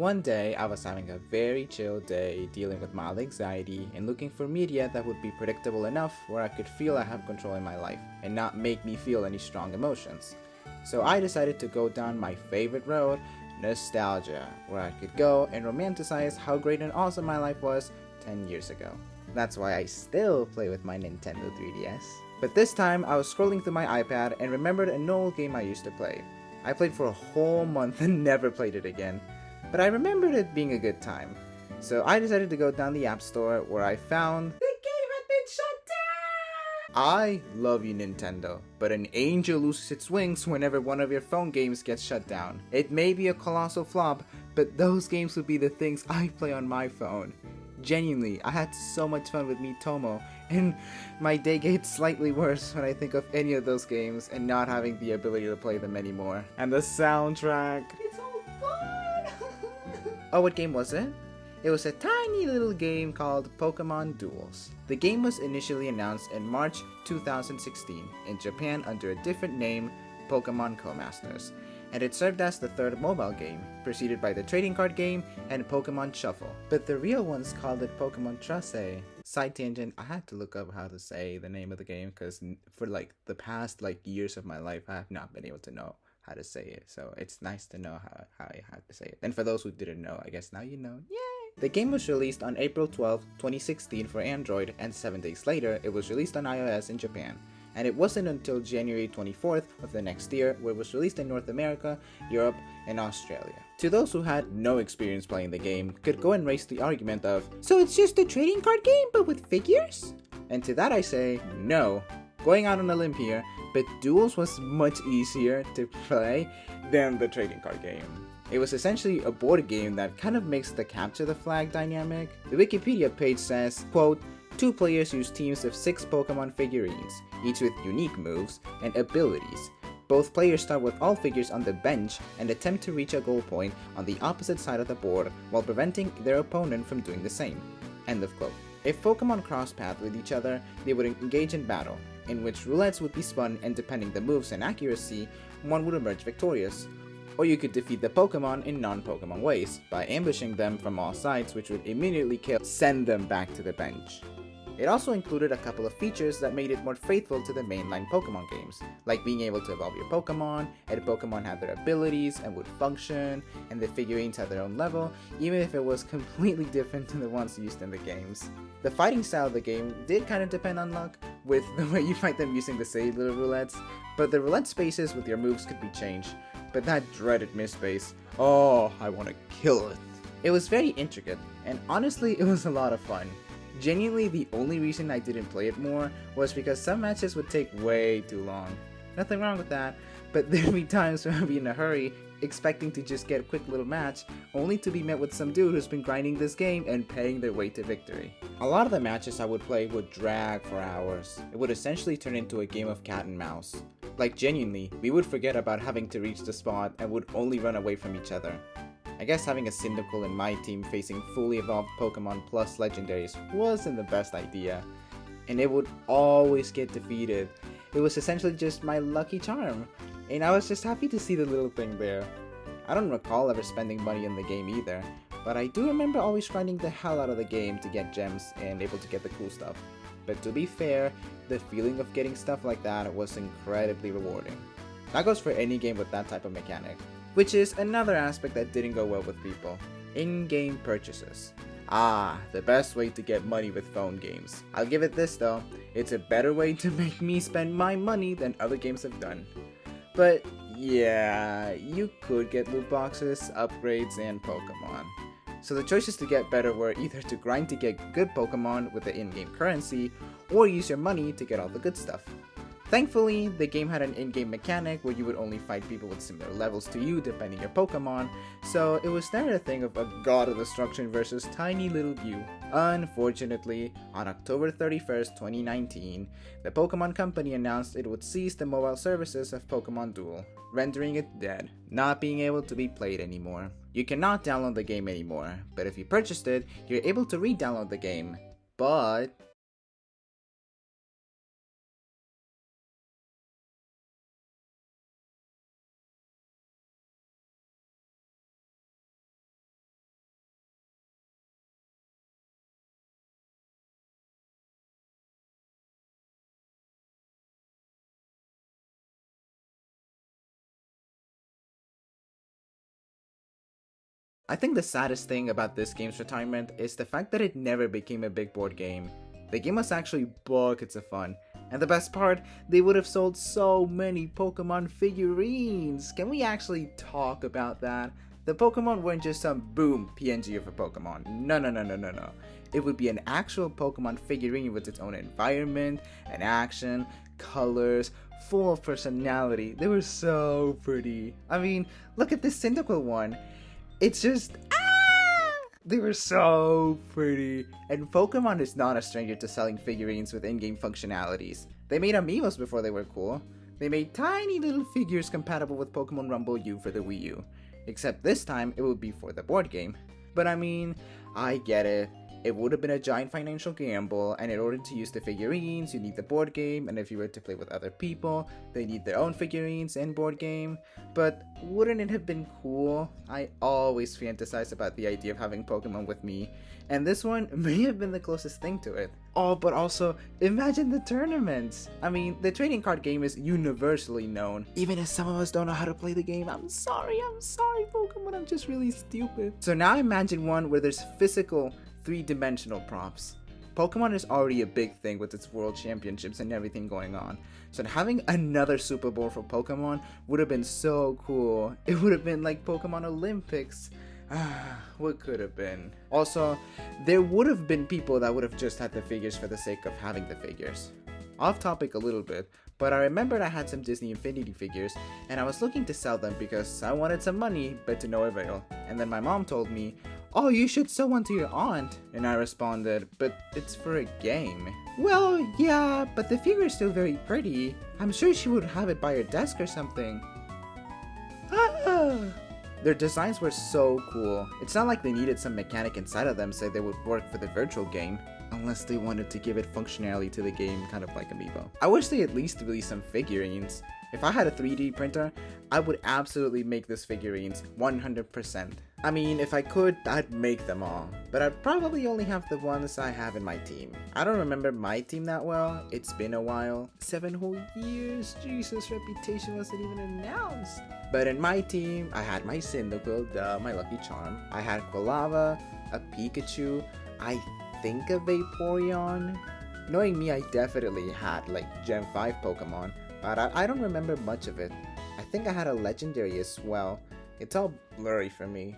One day, I was having a very chill day, dealing with mild anxiety and looking for media that would be predictable enough where I could feel I have control in my life and not make me feel any strong emotions. So I decided to go down my favorite road, nostalgia, where I could go and romanticize how great and awesome my life was 10 years ago. That's why I still play with my Nintendo 3DS. But this time, I was scrolling through my iPad and remembered an old game I used to play. I played for a whole month and never played it again, but I remembered it being a good time. So I decided to go down the App Store where I found the game had been shut down! I love you, Nintendo, but an angel loses its wings whenever one of your phone games gets shut down. It may be a colossal flop, but those games would be the things I play on my phone. Genuinely, I had so much fun with Miitomo, and my day gets slightly worse when I think of any of those games and not having the ability to play them anymore. And the soundtrack, it's all gone! Oh, what game was it? It was a tiny little game called Pokemon Duels. The game was initially announced in March 2016 in Japan under a different name, Pokemon Co-Masters, and it served as the third mobile game, preceded by the trading card game and Pokemon Shuffle. But the real ones called it Pokemon Trace. Side tangent, I had to look up how to say the name of the game because for the past years of my life, I have not been able to know how to say it. So it's nice to know how I have to say it. And for those who didn't know, I guess now you know. Yay! The game was released on April 12, 2016 for Android, and 7 days later, it was released on iOS in Japan. And it wasn't until January 24th of the next year where it was released in North America, Europe, and Australia. To those who had no experience playing the game, could go and raise the argument of, so it's just a trading card game but with figures? And to that I say, no. Going out on a limb here, but Duels was much easier to play than the trading card game. It was essentially a board game that kind of makes the capture the flag dynamic. The Wikipedia page says, quote, 2 players use teams of 6 Pokemon figurines, each with unique moves and abilities. Both players start with all figures on the bench and attempt to reach a goal point on the opposite side of the board while preventing their opponent from doing the same. End of quote. If Pokemon cross path with each other, they would engage in battle, in which roulettes would be spun and depending the moves and accuracy, one would emerge victorious. Or you could defeat the Pokemon in non-Pokemon ways, by ambushing them from all sides which would immediately send them back to the bench. It also included a couple of features that made it more faithful to the mainline Pokemon games, like being able to evolve your Pokemon, and Pokemon had their abilities and would function, and the figurines had their own level, even if it was completely different to the ones used in the games. The fighting style of the game did kind of depend on luck, with the way you fight them using the silly little roulettes, but the roulette spaces with your moves could be changed, but that dreaded miss space, oh, I want to kill it. It was very intricate, and honestly it was a lot of fun. Genuinely, the only reason I didn't play it more was because some matches would take way too long. Nothing wrong with that, but there'd be times when I'd be in a hurry, expecting to just get a quick little match, only to be met with some dude who's been grinding this game and paying their way to victory. A lot of the matches I would play would drag for hours. It would essentially turn into a game of cat and mouse. Like genuinely, we would forget about having to reach the spot and would only run away from each other. I guess having a Cyndaquil in my team facing fully evolved Pokemon plus legendaries wasn't the best idea, and it would always get defeated. It was essentially just my lucky charm, and I was just happy to see the little thing there. I don't recall ever spending money in the game either, but I do remember always grinding the hell out of the game to get gems and able to get the cool stuff. But to be fair, the feeling of getting stuff like that was incredibly rewarding. That goes for any game with that type of mechanic. Which is another aspect that didn't go well with people. In-game purchases. The best way to get money with phone games. I'll give it this though, it's a better way to make me spend my money than other games have done. But yeah, you could get loot boxes, upgrades, and Pokemon. So the choices to get better were either to grind to get good Pokemon with the in-game currency, or use your money to get all the good stuff. Thankfully, the game had an in-game mechanic where you would only fight people with similar levels to you depending your Pokemon, so it was never a thing of a god of destruction versus tiny little you. Unfortunately, on October 31st, 2019, the Pokemon Company announced it would cease the mobile services of Pokemon Duel, rendering it dead, not being able to be played anymore. You cannot download the game anymore, but if you purchased it, you're able to re-download the game, but I think the saddest thing about this game's retirement is the fact that it never became a big board game. The game was actually buckets of fun. And the best part, they would have sold so many Pokemon figurines. Can we actually talk about that? The Pokemon weren't just some boom PNG of a Pokemon. No. It would be an actual Pokemon figurine with its own environment, and action, colors, full of personality. They were so pretty. I mean, look at this Cyndaquil one. It's just they were so pretty. And Pokemon is not a stranger to selling figurines with in-game functionalities. They made amiibos before they were cool. They made tiny little figures compatible with Pokemon Rumble U for the Wii U. Except this time, it would be for the board game. But I mean, I get it. It would have been a giant financial gamble, and in order to use the figurines, you need the board game, and if you were to play with other people, they need their own figurines and board game. But wouldn't it have been cool? I always fantasize about the idea of having Pokemon with me, and this one may have been the closest thing to it. Oh, but also, imagine the tournaments! I mean, the trading card game is universally known. Even if some of us don't know how to play the game, I'm sorry, Pokemon, I'm just really stupid. So now imagine one where there's physical, three-dimensional props. Pokemon is already a big thing with its world championships and everything going on, so having another Super Bowl for Pokemon would have been so cool. It would have been like Pokemon Olympics. What could have been? Also, there would have been people that would have just had the figures for the sake of having the figures. Off topic a little bit, but I remembered I had some Disney Infinity figures, and I was looking to sell them because I wanted some money, but to no avail. And then my mom told me, "Oh, you should sell one to your aunt." And I responded, "But it's for a game." "Well, yeah, but the figure is still very pretty. I'm sure she would have it by her desk or something." Their designs were so cool. It's not like they needed some mechanic inside of them so they would work for the virtual game, unless they wanted to give it functionality to the game, kind of like Amiibo. I wish they at least released some figurines. If I had a 3D printer, I would absolutely make these figurines 100%. I mean, if I could, I'd make them all, but I'd probably only have the ones I have in my team. I don't remember my team that well, it's been a while. 7 whole years, Jesus, reputation wasn't even announced. But in my team, I had my Cyndaquil, my Lucky Charm. I had Quilava, a Pikachu, I think a Vaporeon. Knowing me, I definitely had like Gen 5 Pokemon, but I don't remember much of it. I think I had a legendary as well. It's all blurry for me.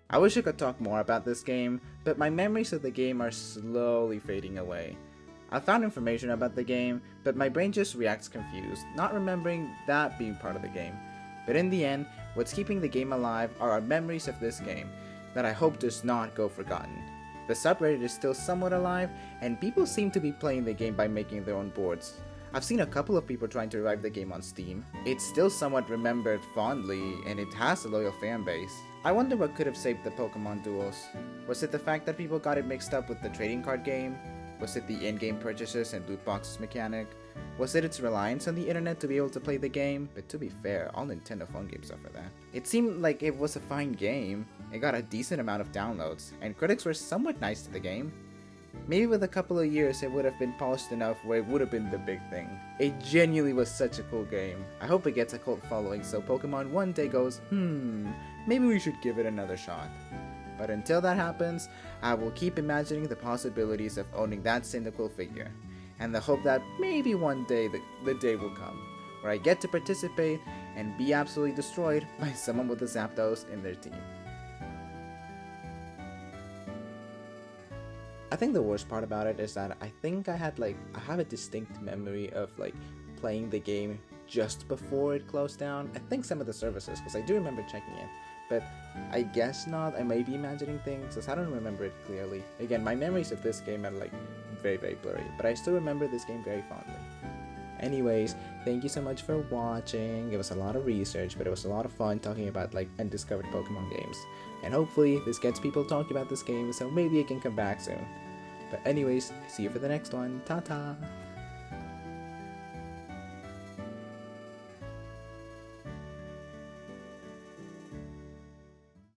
I wish I could talk more about this game, but my memories of the game are slowly fading away. I found information about the game, but my brain just reacts confused, not remembering that being part of the game. But in the end, what's keeping the game alive are our memories of this game, that I hope does not go forgotten. The subreddit is still somewhat alive, and people seem to be playing the game by making their own boards. I've seen a couple of people trying to revive the game on Steam. It's still somewhat remembered fondly, and it has a loyal fan base. I wonder what could have saved the Pokemon duels. Was it the fact that people got it mixed up with the trading card game? Was it the in-game purchases and loot boxes mechanic? Was it its reliance on the internet to be able to play the game? But to be fair, all Nintendo phone games suffer that. It seemed like it was a fine game. It got a decent amount of downloads, and critics were somewhat nice to the game. Maybe with a couple of years it would have been polished enough where it would have been the big thing. It genuinely was such a cool game. I hope it gets a cult following so Pokemon one day goes, maybe we should give it another shot. But until that happens, I will keep imagining the possibilities of owning that Cyndaquil figure, and the hope that maybe one day the day will come, where I get to participate and be absolutely destroyed by someone with a Zapdos in their team. I think the worst part about it is that I think I have a distinct memory of playing the game just before it closed down. I think some of the services, because I do remember checking it, but I guess not. I may be imagining things because I don't remember it clearly. Again, my memories of this game are very, very blurry, but I still remember this game very fondly. Anyways, thank you so much for watching. It was a lot of research, but it was a lot of fun talking about undiscovered Pokemon games. And hopefully this gets people talking about this game, so maybe it can come back soon. But anyways, see you for the next one. Ta-ta!